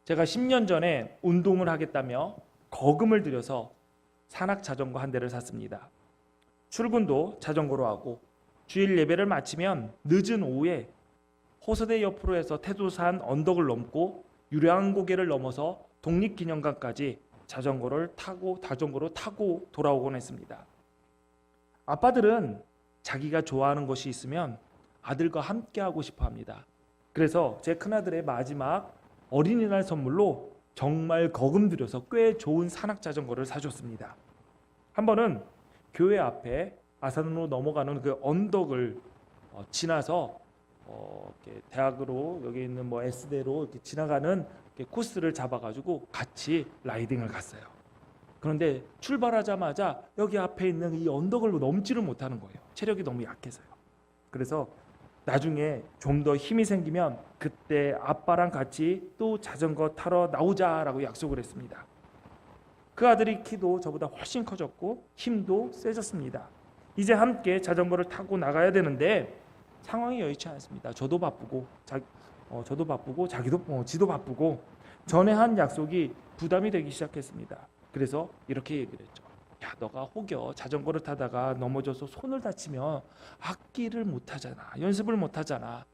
제가 10년 전에 운동을 하겠다며 거금을 들여서 산악 자전거 한 대를 샀습니다. 출근도 자전거로 하고 주일 예배를 마치면 늦은 오후에 호서대 옆으로 해서 태도산 언덕을 넘고 유량고개를 넘어서 독립기념관까지 자전거로 타고 돌아오곤 했습니다. 아빠들은 자기가 좋아하는 것이 있으면 아들과 함께 하고 싶어 합니다. 그래서 제 큰아들의 마지막 어린이날 선물로 정말 거금 들여서 꽤 좋은 산악 자전거를 사줬습니다. 한 번은 교회 앞에 아산으로 넘어가는 그 언덕을 지나서 이렇게 대학으로 여기 있는 뭐 S대로 이렇게 지나가는 이렇게 코스를 잡아가지고 같이 라이딩을 갔어요. 그런데 출발하자마자 여기 앞에 있는 이 언덕을 넘지를 못하는 거예요. 체력이 너무 약해서요. 그래서 나중에 좀 더 힘이 생기면 그때 아빠랑 같이 또 자전거 타러 나오자라고 약속을 했습니다. 그 아들이 키도 저보다 훨씬 커졌고 힘도 세졌습니다. 이제 함께 자전거를 타고 나가야 되는데 상황이 여의치 않습니다. 저도 바쁘고 지도 바쁘고 전에 한 약속이 부담이 되기 시작했습니다. 그래서 이렇게 얘기를 했죠. 야, 너가 혹여 자전거를 타다가 넘어져서 손을 다치면 악기를 못 하잖아. 연습을 못 하잖아.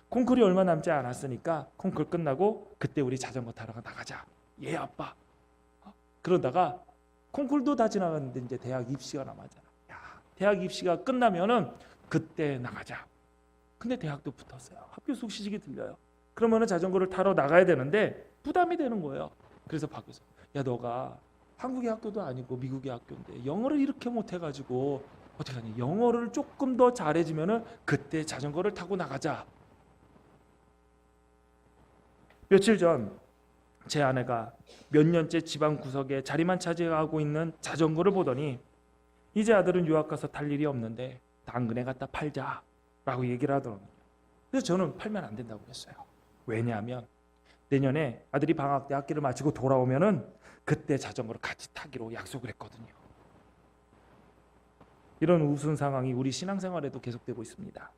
콩쿨이 얼마 남지 않았으니까 콩쿨 끝나고 그때 우리 자전거 타러 나가자. 예, 아빠. 그러다가 콩쿨도 다 지나갔는데 이제 대학 입시가 남았잖아. 야, 대학 입시가 끝나면은 그때 나가자. 근데 대학도 붙었어요. 학교 소식이 들려요. 그러면은 자전거를 타러 나가야 되는데 부담이 되는 거예요. 그래서 바뀌었어. 야, 너가 한국의 학교도 아니고 미국의 학교인데 영어를 이렇게 못해가지고 어떡하니? 영어를 조금 더 잘해지면은 그때 자전거를 타고 나가자. 며칠 전 제 아내가 몇 년째 집안 구석에 자리만 차지하고 있는 자전거를 보더니 이제 아들은 유학 가서 탈 일이 없는데 당근에 갖다 팔자라고 얘기를 하더라고요. 그래서 저는 팔면 안 된다고 그랬어요. 왜냐하면 내년에 아들이 방학 때 학기를 마치고 돌아오면은 그때 자전거를 같이 타기로 약속을 했거든요. 이런 우스운 상황이 우리 신앙생활에도 계속되고 있습니다.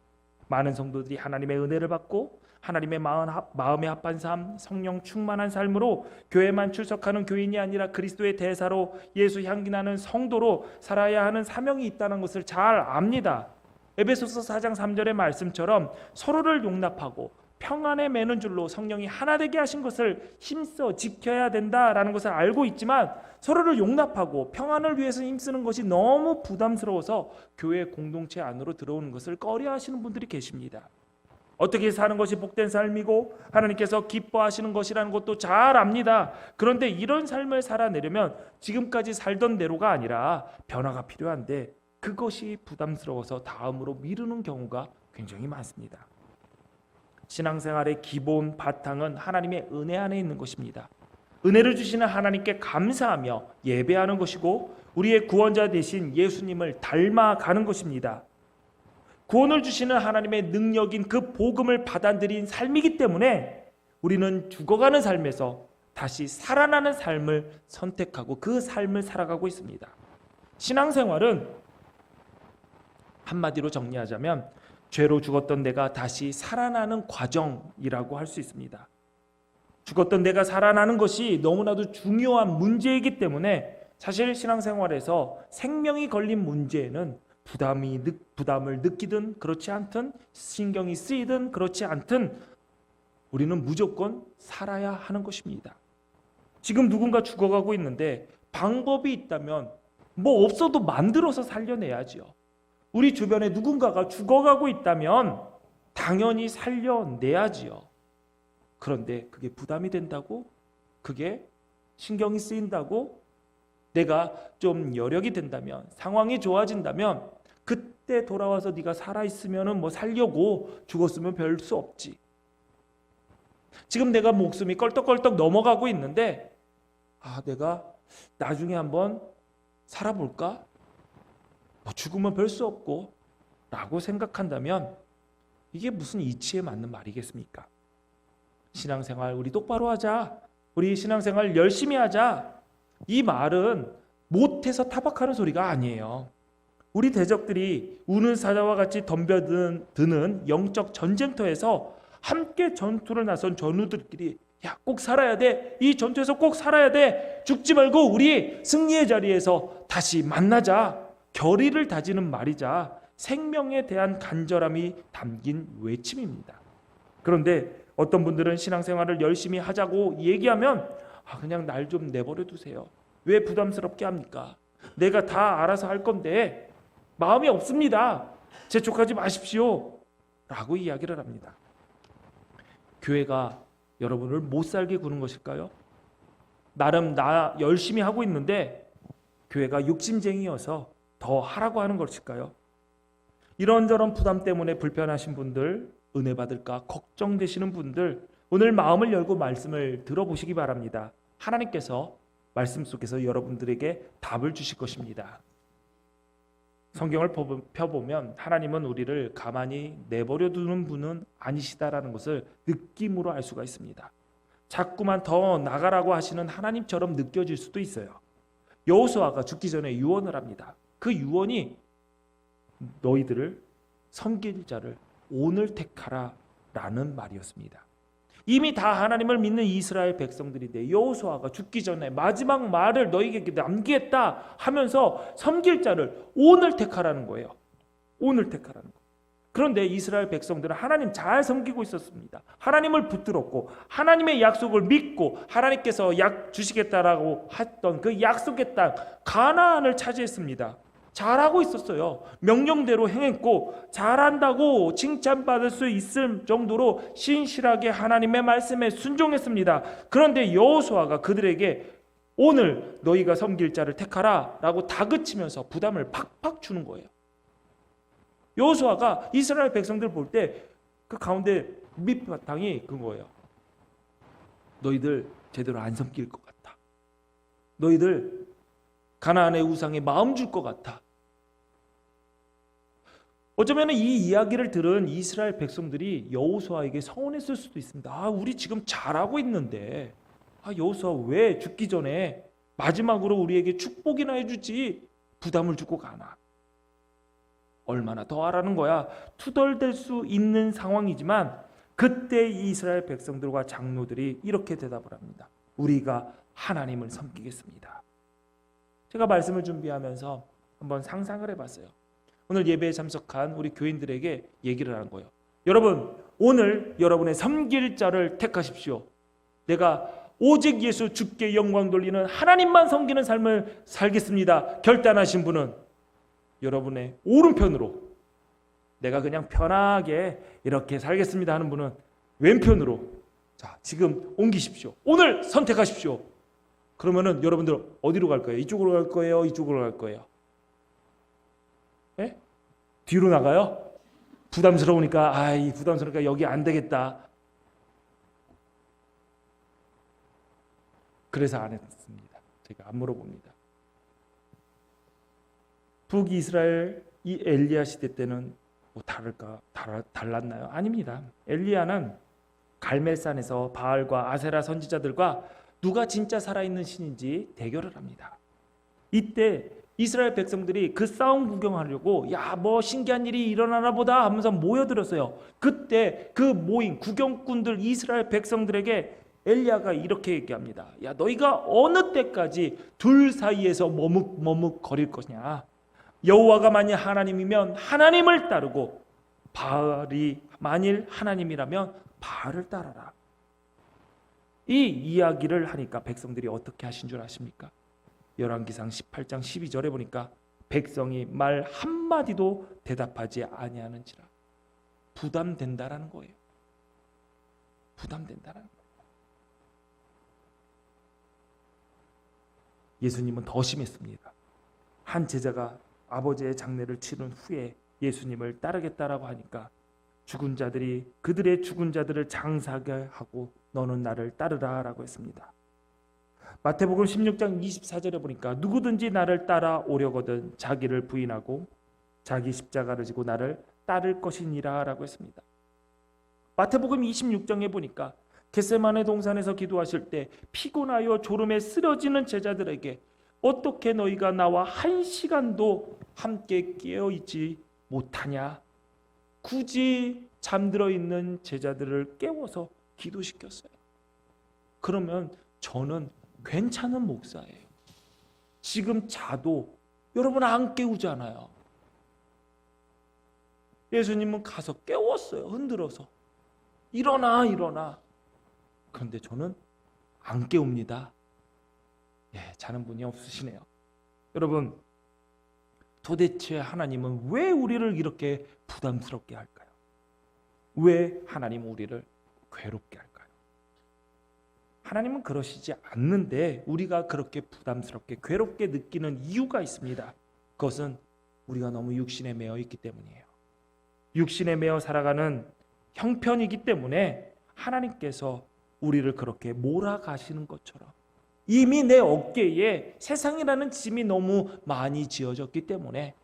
많은 성도들이 하나님의 은혜를 받고 하나님의 마음에 합한 삶, 성령 충만한 삶으로 교회만 출석하는 교인이 아니라 그리스도의 대사로 예수 향기 나는 성도로 살아야 하는 사명이 있다는 것을 잘 압니다. 에베소서 4장 3절의 말씀처럼 서로를 용납하고 평안에 매는 줄로 성령이 하나 되게 하신 것을 힘써 지켜야 된다라는 것을 알고 있지만 서로를 용납하고 평안을 위해서 힘쓰는 것이 너무 부담스러워서 교회 공동체 안으로 들어오는 것을 꺼려하시는 분들이 계십니다. 어떻게 사는 것이 복된 삶이고 하나님께서 기뻐하시는 것이라는 것도 잘 압니다. 그런데 이런 삶을 살아내려면 지금까지 살던 대로가 아니라 변화가 필요한데 그것이 부담스러워서 다음으로 미루는 경우가 굉장히 많습니다. 신앙생활의 기본 바탕은 하나님의 은혜 안에 있는 것입니다. 은혜를 주시는 하나님께 감사하며 예배하는 것이고 우리의 구원자 되신 예수님을 닮아가는 것입니다. 구원을 주시는 하나님의 능력인 그 복음을 받아들인 삶이기 때문에 우리는 죽어가는 삶에서 다시 살아나는 삶을 선택하고 그 삶을 살아가고 있습니다. 신앙생활은 한마디로 정리하자면 죄로 죽었던 내가 다시 살아나는 과정이라고 할 수 있습니다. 죽었던 내가 살아나는 것이 너무나도 중요한 문제이기 때문에 사실 신앙생활에서 생명이 걸린 문제에는 부담을 느끼든 그렇지 않든 신경이 쓰이든 그렇지 않든 우리는 무조건 살아야 하는 것입니다. 지금 누군가 죽어가고 있는데 방법이 있다면 뭐 없어도 만들어서 살려내야지요. 우리 주변에 누군가가 죽어가고 있다면 당연히 살려내야지요. 그런데 그게 부담이 된다고? 그게 신경이 쓰인다고? 내가 좀 여력이 된다면, 상황이 좋아진다면 그때 돌아와서 네가 살아있으면 뭐 살려고, 죽었으면 별 수 없지. 지금 내가 목숨이 껄떡껄떡 넘어가고 있는데 내가 나중에 한번 살아볼까? 죽으면 별 수 없고 라고 생각한다면 이게 무슨 이치에 맞는 말이겠습니까? 신앙생활 우리 똑바로 하자. 우리 신앙생활 열심히 하자. 이 말은 못해서 타박하는 소리가 아니에요. 우리 대적들이 우는 사자와 같이 덤벼드는 영적 전쟁터에서 함께 전투를 나선 전우들끼리 야, 꼭 살아야 돼. 이 전투에서 꼭 살아야 돼. 죽지 말고 우리 승리의 자리에서 다시 만나자. 결의를 다지는 말이자 생명에 대한 간절함이 담긴 외침입니다. 그런데 어떤 분들은 신앙생활을 열심히 하자고 얘기하면 그냥 날 좀 내버려 두세요. 왜 부담스럽게 합니까? 내가 다 알아서 할 건데 마음이 없습니다. 재촉하지 마십시오. 라고 이야기를 합니다. 교회가 여러분을 못 살게 구는 것일까요? 나름 나 열심히 하고 있는데 교회가 욕심쟁이여서 더 하라고 하는 것일까요? 이런저런 부담 때문에 불편하신 분들, 은혜 받을까 걱정되시는 분들, 오늘 마음을 열고 말씀을 들어보시기 바랍니다. 하나님께서 말씀 속에서 여러분들에게 답을 주실 것입니다. 성경을 펴보면 하나님은 우리를 가만히 내버려 두는 분은 아니시다라는 것을 느낌으로 알 수가 있습니다. 자꾸만 더 나가라고 하시는 하나님처럼 느껴질 수도 있어요. 여호수아가 죽기 전에 유언을 합니다. 그 유언이 너희들을 섬길 자를 오늘 택하라 라는 말이었습니다. 이미 다 하나님을 믿는 이스라엘 백성들인데 여호수아가 죽기 전에 마지막 말을 너희에게 남기겠다 하면서 섬길 자를 오늘 택하라는 거예요. 오늘 택하라는 거예요. 그런데 이스라엘 백성들은 하나님 잘 섬기고 있었습니다. 하나님을 붙들었고 하나님의 약속을 믿고 하나님께서 약 주시겠다라고 했던 그 약속의 땅 가나안을 차지했습니다. 잘하고 있었어요. 명령대로 행했고 잘한다고 칭찬받을 수 있을 정도로 신실하게 하나님의 말씀에 순종했습니다. 그런데 여호수아가 그들에게 오늘 너희가 섬길 자를 택하라 라고 다그치면서 부담을 팍팍 주는 거예요. 여호수아가 이스라엘 백성들 볼 때 그 가운데 밑바탕이 그거예요. 너희들 제대로 안 섬길 것 같아. 너희들 가나안의 우상에 마음 줄 것 같아. 어쩌면 이 이야기를 들은 이스라엘 백성들이 여호수아에게 서운했을 수도 있습니다. 우리 지금 잘하고 있는데 여호수아 왜 죽기 전에 마지막으로 우리에게 축복이나 해주지 부담을 주고 가나. 얼마나 더 하라는 거야. 투덜댈 수 있는 상황이지만 그때 이스라엘 백성들과 장로들이 이렇게 대답을 합니다. 우리가 하나님을 섬기겠습니다. 제가 말씀을 준비하면서 한번 상상을 해봤어요. 오늘 예배에 참석한 우리 교인들에게 얘기를 하는 거예요. 여러분, 오늘 여러분의 섬길 자를 택하십시오. 내가 오직 예수 주께 영광 돌리는 하나님만 섬기는 삶을 살겠습니다. 결단하신 분은 여러분의 오른편으로, 내가 그냥 편하게 이렇게 살겠습니다 하는 분은 왼편으로, 자, 지금 옮기십시오. 오늘 선택하십시오. 그러면은 여러분들 어디로 갈 거예요? 이쪽으로 갈 거예요? 이쪽으로 갈 거예요? 예? 뒤로 나가요? 부담스러우니까 부담스러우니까 여기 안 되겠다. 그래서 안 했습니다. 제가 안 물어봅니다. 북이스라엘 이 엘리야 시대 때는 뭐 달랐나요? 아닙니다. 엘리야는 갈멜산에서 바알과 아세라 선지자들과 누가 진짜 살아있는 신인지 대결을 합니다. 이때 이스라엘 백성들이 그 싸움 구경하려고 뭐 신기한 일이 일어나나 보다 하면서 모여들었어요. 그때 그 모인 구경꾼들 이스라엘 백성들에게 엘리야가 이렇게 얘기합니다. 너희가 어느 때까지 둘 사이에서 머뭇머뭇 거릴 것이냐. 여호와가 만일 하나님이면 하나님을 따르고 바알이 만일 하나님이라면 바알을 따라라. 이 이야기를 하니까 백성들이 어떻게 하신 줄 아십니까? 열왕기상 18장 12절에 보니까 백성이 말 한마디도 대답하지 아니하는지라. 부담된다라는 거예요. 부담된다라는 거예요. 예수님은 더 심했습니다. 한 제자가 아버지의 장례를 치른 후에 예수님을 따르겠다라고 하니까 죽은 자들이 그들의 죽은 자들을 장사하게 하고 너는 나를 따르라 라고 했습니다. 마태복음 16장 24절에 보니까 누구든지 나를 따라오려거든 자기를 부인하고 자기 십자가를 지고 나를 따를 것이니라 라고 했습니다. 마태복음 26장에 보니까 겟세마네 동산에서 기도하실 때 피곤하여 졸음에 쓰러지는 제자들에게 어떻게 너희가 나와 한 시간도 함께 깨어있지 못하냐. 굳이 잠들어 있는 제자들을 깨워서 기도시켰어요. 그러면 저는 괜찮은 목사예요. 지금 자도 여러분 안 깨우잖아요. 예수님은 가서 깨웠어요. 흔들어서. 일어나, 일어나. 그런데 저는 안 깨웁니다. 자는 분이 없으시네요. 여러분, 도대체 하나님은 왜 우리를 이렇게 부담스럽게 할까요? 왜 하나님은 우리를 괴롭게 할까요? 하나님은 그러시지 않는데 우리가 그렇게 부담스럽게 괴롭게 느끼는 이유가 있습니다. 그것은 우리가 너무 육신에 매여 있기 때문이에요. 육신에 매여 살아가는 형편이기 때문에 하나님께서 우리를 그렇게 몰아가시는 것처럼 이미 내 어깨에 세상이라는 짐이 너무 많이 지어졌기 때문에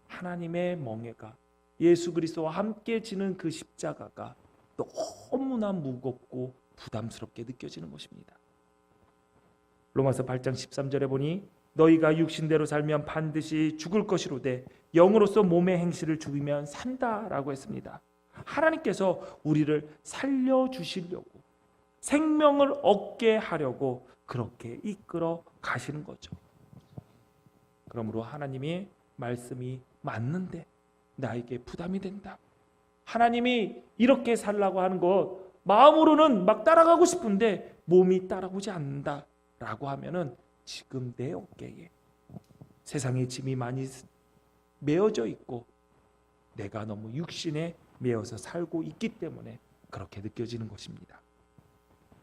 하나님의 멍에가 예수 그리스도와 함께 지는 그 십자가가 너무나 무겁고 부담스럽게 느껴지는 것입니다. 로마서 8장 13절에 보니 너희가 육신대로 살면 반드시 죽을 것이로되 영으로서 몸의 행실을 죽이면 산다라고 했습니다. 하나님께서 우리를 살려주시려고 생명을 얻게 하려고 그렇게 이끌어 가시는 거죠. 그러므로 하나님의 말씀이 맞는데 나에게 부담이 된다. 하나님이 이렇게 살라고 하는 것 마음으로는 막 따라가고 싶은데 몸이 따라오지 않는다라고 하면은 지금 내 어깨에 세상의 짐이 많이 메어져 있고 내가 너무 육신에 매여서 살고 있기 때문에 그렇게 느껴지는 것입니다.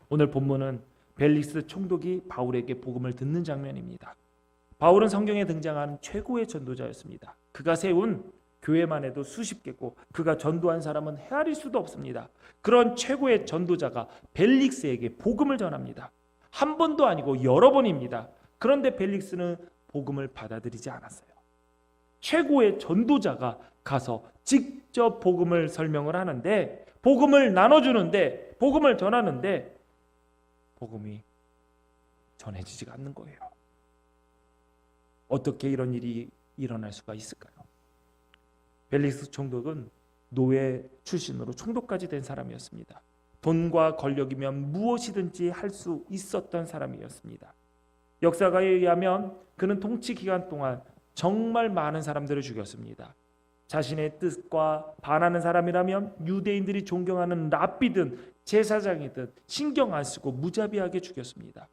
오늘 본문은 벨릭스 총독이 바울에게 복음을 듣는 장면입니다. 바울은 성경에 등장하는 최고의 전도자였습니다. 그가 세운 교회만 해도 수십 개고 그가 전도한 사람은 헤아릴 수도 없습니다. 그런 최고의 전도자가 벨릭스에게 복음을 전합니다. 한 번도 아니고 여러 번입니다. 그런데 벨릭스는 복음을 받아들이지 않았어요. 최고의 전도자가 가서 직접 복음을 설명을 하는데 복음을 나눠주는데 복음을 전하는데 복음이 전해지지가 않는 거예요. 어떻게 이런 일이 일어날 수가 있을까요? 벨릭스 총독은 노예 출신으로 총독까지 된 사람이었습니다. 돈과 권력이면 무엇이든지 할 수 있었던 사람이었습니다. 역사가에 의하면 그는 통치 기간 동안 정말 많은 사람들을 죽였습니다. 자신의 뜻과 반하는 사람이라면 유대인들이 존경하는 랍비든 제사장이든 신경 안 쓰고 무자비하게 죽였습니다.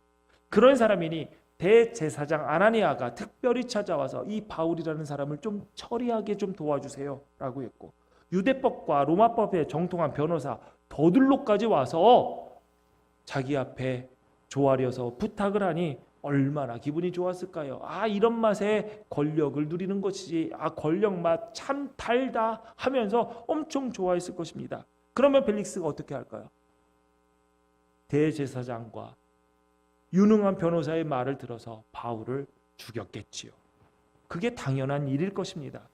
그런 사람이니 대제사장 아나니아가 특별히 찾아와서 이 바울이라는 사람을 좀 처리하게 좀 도와주세요 라고 했고, 유대법과 로마법에 정통한 변호사 더들로까지 와서 자기 앞에 조아려서 부탁을 하니 얼마나 기분이 좋았을까요? 이런 맛에 권력을 누리는 것이지, 권력 맛 참 달다 하면서 엄청 좋아했을 것입니다. 그러면 벨릭스가 어떻게 할까요? 대제사장과 유능한 변호사의 말을 들어서 바울을 죽였겠지요. 그게 당연한 일일 것입니다.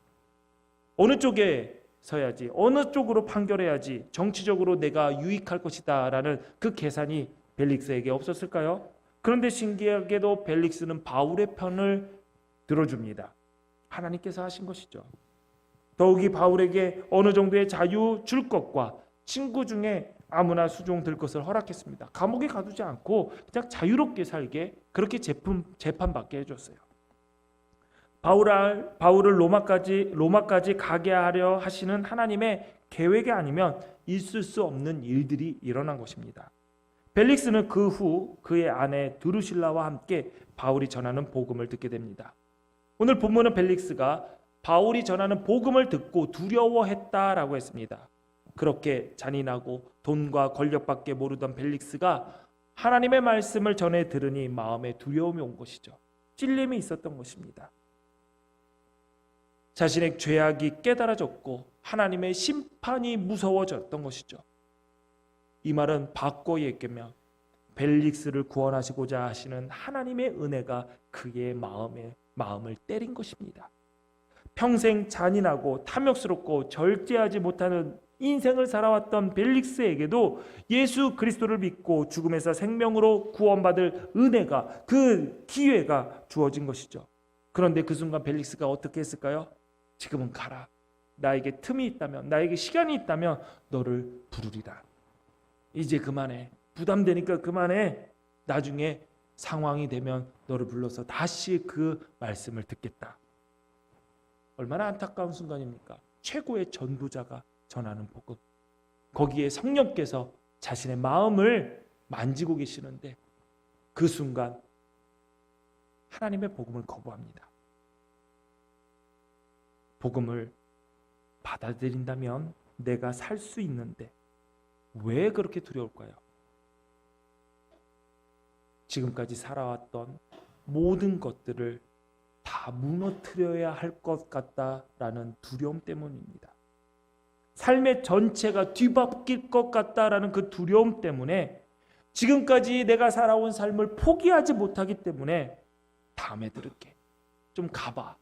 어느 쪽에 서야지, 어느 쪽으로 판결해야지 정치적으로 내가 유익할 것이다 라는 그 계산이 벨릭스에게 없었을까요? 그런데 신기하게도 벨릭스는 바울의 편을 들어줍니다. 하나님께서 하신 것이죠. 더욱이 바울에게 어느 정도의 자유 줄 것과 친구 중에 아무나 수종 들 것을 허락했습니다. 감옥에 가두지 않고 그냥 자유롭게 살게 그렇게 재판받게 해줬어요. 바울을 로마까지 가게 하려 하시는 하나님의 계획이 아니면 있을 수 없는 일들이 일어난 것입니다. 벨릭스는 그 후 그의 아내 드루실라와 함께 바울이 전하는 복음을 듣게 됩니다. 오늘 본문은 벨릭스가 바울이 전하는 복음을 듣고 두려워했다라고 했습니다. 그렇게 잔인하고 돈과 권력밖에 모르던 벨릭스가 하나님의 말씀을 전해 들으니 마음에 두려움이 온 것이죠. 찔림이 있었던 것입니다. 자신의 죄악이 깨달아졌고 하나님의 심판이 무서워졌던 것이죠. 이 말은 바꿔 얘기하면 벨릭스를 구원하시고자 하시는 하나님의 은혜가 그의 마음을 때린 것입니다. 평생 잔인하고 탐욕스럽고 절제하지 못하는 인생을 살아왔던 벨릭스에게도 예수 그리스도를 믿고 죽음에서 생명으로 구원받을 은혜가, 그 기회가 주어진 것이죠. 그런데 그 순간 벨릭스가 어떻게 했을까요? 지금은 가라. 나에게 틈이 있다면, 나에게 시간이 있다면 너를 부르리라. 이제 그만해. 부담되니까 그만해. 나중에 상황이 되면 너를 불러서 다시 그 말씀을 듣겠다. 얼마나 안타까운 순간입니까? 최고의 전도자가 전하는 복음. 거기에 성령께서 자신의 마음을 만지고 계시는데 그 순간 하나님의 복음을 거부합니다. 복음을 받아들인다면 내가 살 수 있는데 왜 그렇게 두려울까요? 지금까지 살아왔던 모든 것들을 다 무너뜨려야 할 것 같다라는 두려움 때문입니다. 삶의 전체가 뒤바뀔 것 같다라는 그 두려움 때문에 지금까지 내가 살아온 삶을 포기하지 못하기 때문에 다음에 들을게. 좀 가봐.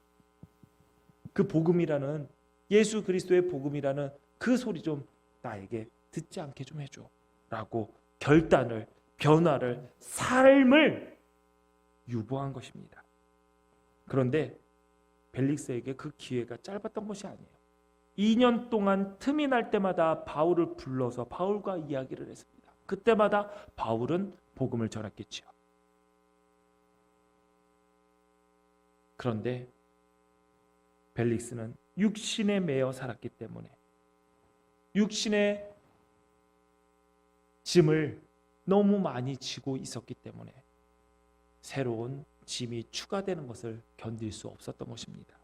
그 복음이라는 예수 그리스도의 복음이라는 그 소리 좀 나에게 듣지 않게 좀 해줘. 라고 결단을, 변화를, 삶을 유보한 것입니다. 그런데 벨릭스에게 그 기회가 짧았던 것이 아니에요. 2년 동안 틈이 날 때마다 바울을 불러서 바울과 이야기를 했습니다. 그때마다 바울은 복음을 전했겠지요. 그런데 벨릭스는 육신에 매여 살았기 때문에 육신의 짐을 너무 많이 지고 있었기 때문에 새로운 짐이 추가되는 것을 견딜 수 없었던 것입니다.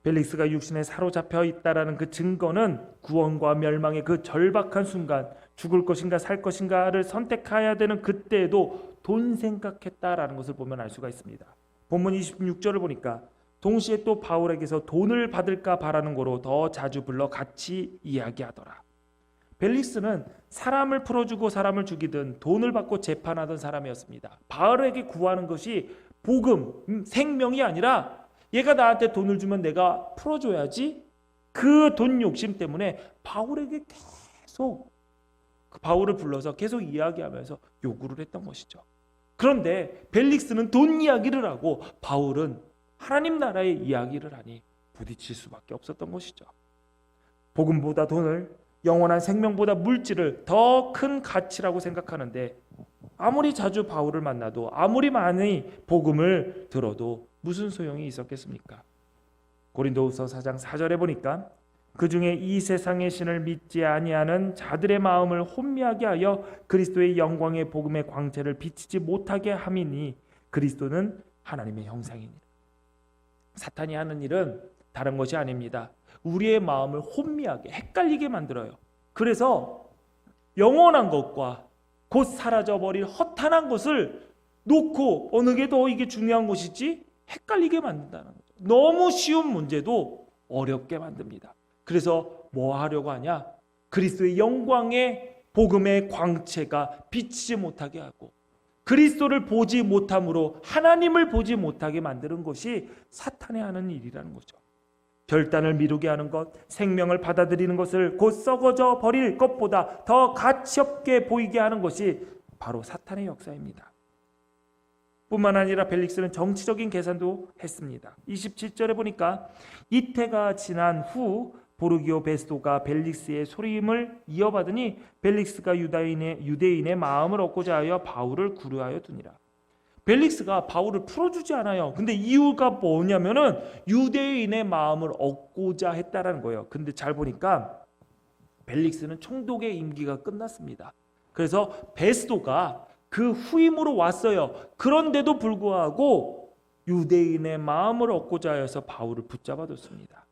벨릭스가 육신에 사로잡혀 있다라는 그 증거는 구원과 멸망의 그 절박한 순간 죽을 것인가 살 것인가를 선택해야 되는 그때에도 돈 생각했다라는 것을 보면 알 수가 있습니다. 본문 26절을 보니까 동시에 또 바울에게서 돈을 받을까 바라는 거로 더 자주 불러 같이 이야기하더라. 벨릭스는 사람을 풀어주고 사람을 죽이든 돈을 받고 재판하던 사람이었습니다. 바울에게 구하는 것이 복음, 생명이 아니라 얘가 나한테 돈을 주면 내가 풀어줘야지. 그 돈 욕심 때문에 바울에게 계속 바울을 불러서 계속 이야기하면서 요구를 했던 것이죠. 그런데 벨릭스는 돈 이야기를 하고 바울은 하나님 나라의 이야기를 하니 부딪힐 수밖에 없었던 것이죠. 복음보다 돈을, 영원한 생명보다 물질을 더 큰 가치라고 생각하는데 아무리 자주 바울을 만나도 아무리 많이 복음을 들어도 무슨 소용이 있었겠습니까? 고린도후서 4장 4절에 보니까 그 중에 이 세상의 신을 믿지 아니하는 자들의 마음을 혼미하게 하여 그리스도의 영광의 복음의 광채를 비치지 못하게 함이니 그리스도는 하나님의 형상이니라. 사탄이 하는 일은 다른 것이 아닙니다. 우리의 마음을 혼미하게 헷갈리게 만들어요. 그래서 영원한 것과 곧 사라져버릴 허탄한 것을 놓고 어느 게 더 이게 중요한 것이지 헷갈리게 만든다는 거죠. 너무 쉬운 문제도 어렵게 만듭니다. 그래서 뭐 하려고 하냐? 그리스도의 영광의 복음의 광채가 비치지 못하게 하고 그리스도를 보지 못함으로 하나님을 보지 못하게 만드는 것이 사탄이 하는 일이라는 거죠. 결단을 미루게 하는 것, 생명을 받아들이는 것을 곧 썩어져 버릴 것보다 더 가치없게 보이게 하는 것이 바로 사탄의 역사입니다. 뿐만 아니라 벨릭스는 정치적인 계산도 했습니다. 27절에 보니까 이태가 지난 후 보르기오 베스도가 벨릭스의 소림을 이어받으니 벨릭스가 유대인의 마음을 얻고자 하여 바울을 구류하여 두니라. 벨릭스가 바울을 풀어주지 않아요. 근데 이유가 뭐냐면은 유대인의 마음을 얻고자 했다라는 거예요. 근데 잘 보니까 벨릭스는 총독의 임기가 끝났습니다. 그래서 베스도가 그 후임으로 왔어요. 그런데도 불구하고 유대인의 마음을 얻고자 해서 바울을 붙잡아뒀습니다.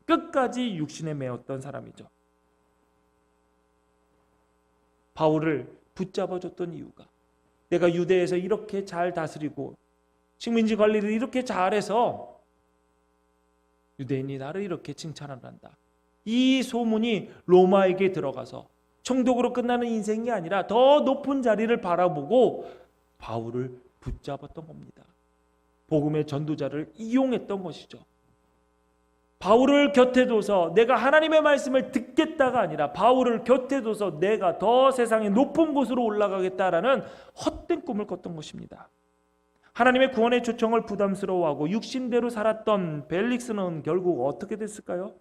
끝까지 육신에 매었던 사람이죠. 바울을 붙잡아줬던 이유가 내가 유대에서 이렇게 잘 다스리고 식민지 관리를 이렇게 잘해서 유대인이 나를 이렇게 칭찬을 한다. 이 소문이 로마에게 들어가서 총독으로 끝나는 인생이 아니라 더 높은 자리를 바라보고 바울을 붙잡았던 겁니다. 복음의 전도자를 이용했던 것이죠. 바울을 곁에 둬서 내가 하나님의 말씀을 듣겠다가 아니라 바울을 곁에 둬서 내가 더 세상의 높은 곳으로 올라가겠다라는 헛된 꿈을 꿨던 것입니다. 하나님의 구원의 초청을 부담스러워하고 육신대로 살았던 벨릭스는 결국 어떻게 됐을까요?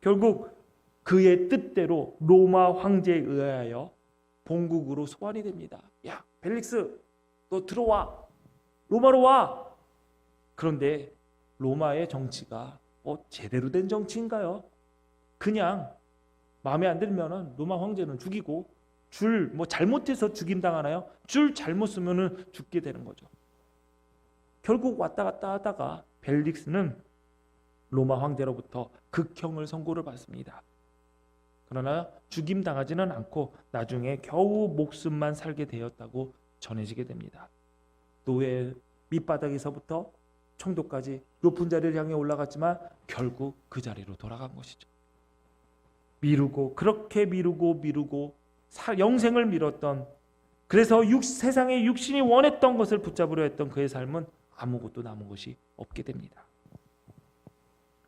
결국 그의 뜻대로 로마 황제에 의하여 본국으로 소환이 됩니다. 야, 벨릭스, 너 들어와. 로마로 와. 그런데 로마의 정치가 제대로 된 정치인가요? 그냥 마음에 안 들면은 로마 황제는 죽이고, 줄 잘못해서 죽임 당하나요? 줄 잘못 쓰면은 죽게 되는 거죠. 결국 왔다 갔다 하다가 벨릭스는 로마 황제로부터 극형을 선고를 받습니다. 그러나 죽임 당하지는 않고 나중에 겨우 목숨만 살게 되었다고 전해지게 됩니다. 노예 밑바닥에서부터 총독까지 높은 자리를 향해 올라갔지만 결국 그 자리로 돌아간 것이죠. 미루고 그렇게 미루고 영생을 미뤘던, 그래서 세상의 육신이 원했던 것을 붙잡으려 했던 그의 삶은 아무것도 남은 것이 없게 됩니다.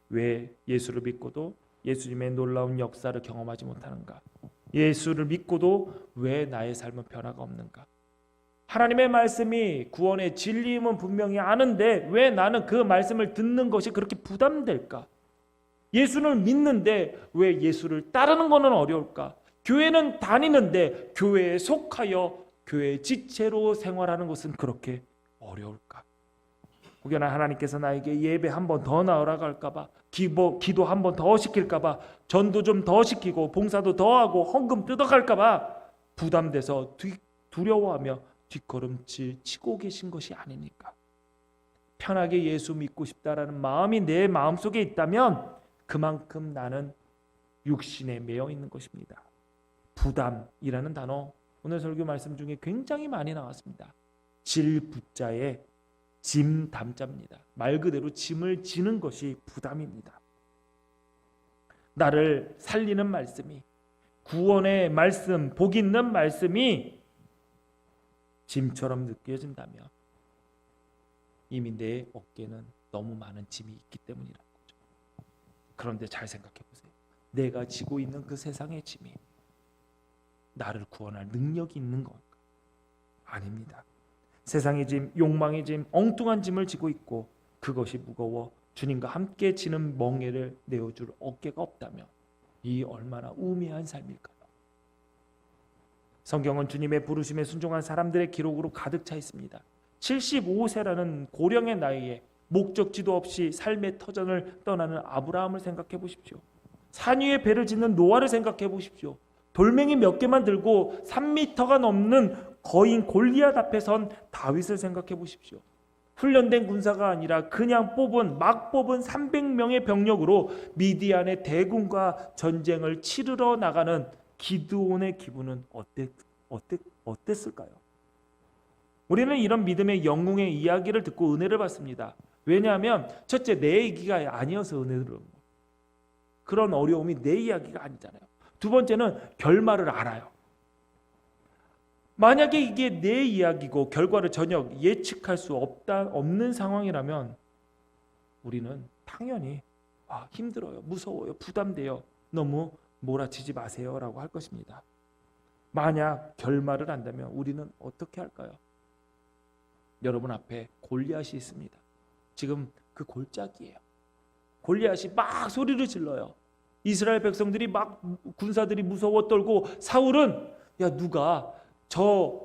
왜 예수를 믿고도 예수님의 놀라운 역사를 경험하지 못하는가? 예수를 믿고도 왜 나의 삶은 변화가 없는가? 하나님의 말씀이 구원의 진리임은 분명히 아는데 왜 나는 그 말씀을 듣는 것이 그렇게 부담될까? 예수를 믿는데 왜 예수를 따르는 것은 어려울까? 교회는 다니는데 교회에 속하여 교회의 지체로 생활하는 것은 그렇게 어려울까? 혹여나 하나님께서 나에게 예배 한 번 더 나오라고 할까봐, 기도 한 번 더 시킬까봐, 전도 좀 더 시키고 봉사도 더 하고 헌금 뜯어갈까봐 부담돼서 두려워하며 뒷걸음질 치고 계신 것이 아닙니까? 편하게 예수 믿고 싶다라는 마음이 내 마음속에 있다면 그만큼 나는 육신에 매여 있는 것입니다. 부담이라는 단어 오늘 설교 말씀 중에 굉장히 많이 나왔습니다. 질부자에 짐 담자입니다. 말 그대로 짐을 지는 것이 부담입니다. 나를 살리는 말씀이, 구원의 말씀, 복 있는 말씀이 짐처럼 느껴진다면 이미 내 어깨는 너무 많은 짐이 있기 때문이라는 거죠. 그런데 잘 생각해 보세요. 내가 지고 있는 그 세상의 짐이 나를 구원할 능력이 있는 건가? 아닙니다. 세상의 짐, 욕망의 짐, 엉뚱한 짐을 지고 있고 그것이 무거워 주님과 함께 지는 멍에를 내어줄 어깨가 없다면 이 얼마나 우매한 삶일까요? 성경은 주님의 부르심에 순종한 사람들의 기록으로 가득 차 있습니다. 75세라는 고령의 나이에 목적지도 없이 삶의 터전을 떠나는 아브라함을 생각해 보십시오. 산 위에 배를 짓는 노아를 생각해 보십시오. 돌멩이 몇 개만 들고 3m가 넘는 거인 골리앗 앞에 선 다윗을 생각해 보십시오. 훈련된 군사가 아니라 그냥 막 뽑은 300명의 병력으로 미디안의 대군과 전쟁을 치르러 나가는 기드온의 기분은 어땠을까요? 우리는 이런 믿음의 영웅의 이야기를 듣고 은혜를 받습니다. 왜냐하면 첫째, 내 얘기가 아니어서 은혜를 받는 거예요. 그런 어려움이 내 이야기가 아니잖아요. 두 번째는 결말을 알아요. 만약에 이게 내 이야기고 결과를 전혀 예측할 수 없는 상황이라면 우리는 당연히 힘들어요, 무서워요, 부담돼요, 너무 몰아치지 마세요 라고 할 것입니다. 만약 결말을 안다면 우리는 어떻게 할까요? 여러분 앞에 골리앗이 있습니다. 지금 그 골짜기예요. 골리앗이 막 소리를 질러요. 이스라엘 백성들이 막 군사들이 무서워 떨고 사울은 누가 저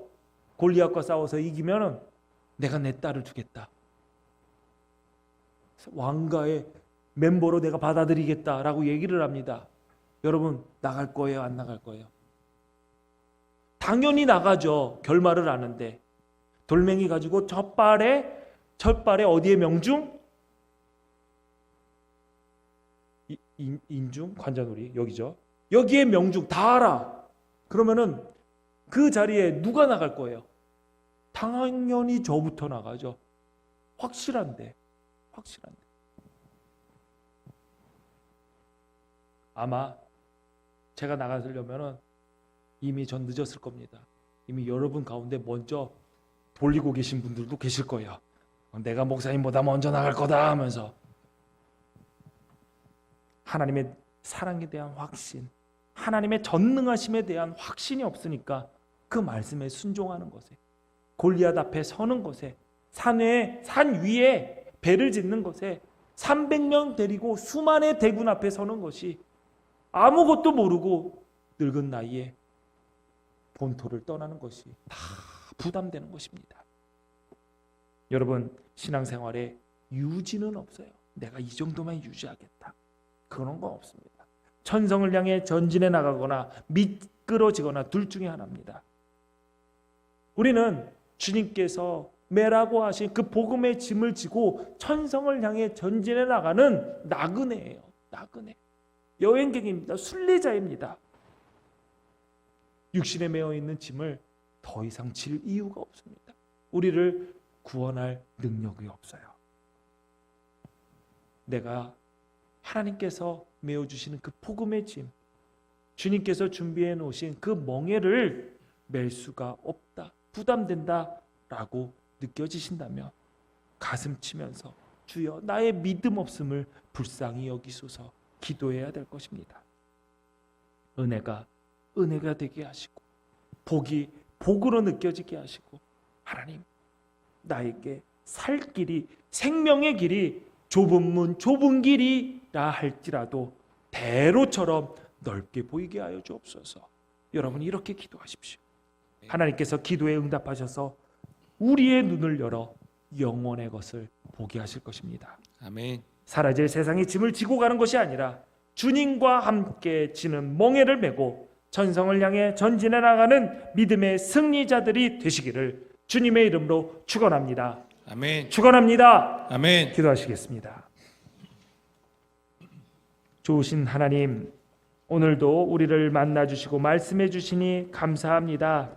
골리앗과 싸워서 이기면 내가 내 딸을 주겠다. 왕가의 멤버로 내가 받아들이겠다라고 얘기를 합니다. 여러분 나갈 거예요, 안 나갈 거예요? 당연히 나가죠. 결말을 아는데. 돌멩이 가지고 첫발에 어디에 명중? 인중? 관자놀이 여기죠. 여기에 명중 다 알아. 그러면은 그 자리에 누가 나갈 거예요? 당연히 저부터 나가죠. 확실한데. 아마 제가 나가려면은 이미 전 늦었을 겁니다. 이미 여러분 가운데 먼저 돌리고 계신 분들도 계실 거예요. 내가 목사님보다 먼저 나갈 거다 하면서. 하나님의 사랑에 대한 확신, 하나님의 전능하심에 대한 확신이 없으니까 그 말씀에 순종하는 것에, 골리앗 앞에 서는 것에, 산 위에 배를 짓는 것에, 300명 데리고 수만의 대군 앞에 서는 것이 아무것도 모르고 늙은 나이에 본토를 떠나는 것이 다 부담되는 것입니다. 여러분, 신앙생활에 유지는 없어요. 내가 이 정도만 유지하겠다, 그런 거 없습니다. 천성을 향해 전진해 나가거나 미끄러지거나 둘 중에 하나입니다. 우리는 주님께서 매라고 하신 그 복음의 짐을 지고 천성을 향해 전진해 나가는 나그네예요. 나그네, 여행객입니다. 순례자입니다. 육신에 매어 있는 짐을 더 이상 질 이유가 없습니다. 우리를 구원할 능력이 없어요. 내가 하나님께서 메어 주시는 그 복음의 짐, 주님께서 준비해 놓으신 그 멍에를 맬 수가 없다, 부담된다라고 느껴지신다면 가슴 치면서 주여 나의 믿음 없음을 불쌍히 여기소서 기도해야 될 것입니다. 은혜가 되게 하시고 복이 복으로 느껴지게 하시고, 하나님 나에게 살 길이, 생명의 길이 좁은 문 좁은 길이라 할지라도 대로처럼 넓게 보이게 하여 주옵소서. 여러분 이렇게 기도하십시오. 하나님께서 기도에 응답하셔서 우리의 눈을 열어 영원의 것을 보게 하실 것입니다. 아멘. 사라질 세상의 짐을 지고 가는 것이 아니라 주님과 함께 지는 멍에를 메고 천성을 향해 전진해 나가는 믿음의 승리자들이 되시기를 주님의 이름으로 축원합니다. 아멘. 축원합니다. 아멘. 기도하시겠습니다. 좋으신 하나님, 오늘도 우리를 만나 주시고 말씀해 주시니 감사합니다.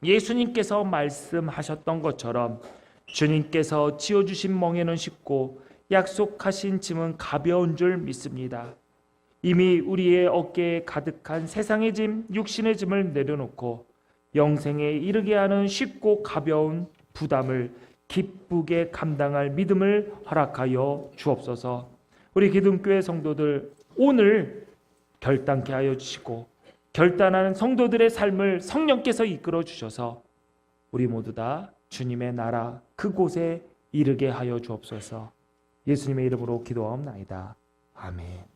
예수님께서 말씀하셨던 것처럼 주님께서 지어주신 멍에는 쉽고 약속하신 짐은 가벼운 줄 믿습니다. 이미 우리의 어깨에 가득한 세상의 짐, 육신의 짐을 내려놓고 영생에 이르게 하는 쉽고 가벼운 부담을 기쁘게 감당할 믿음을 허락하여 주옵소서. 우리 기둥교회 성도들 오늘 결단케 하여 주시고 결단하는 성도들의 삶을 성령께서 이끌어 주셔서 우리 모두 다 주님의 나라 그곳에 이르게 하여 주옵소서. 예수님의 이름으로 기도하옵나이다. 아멘.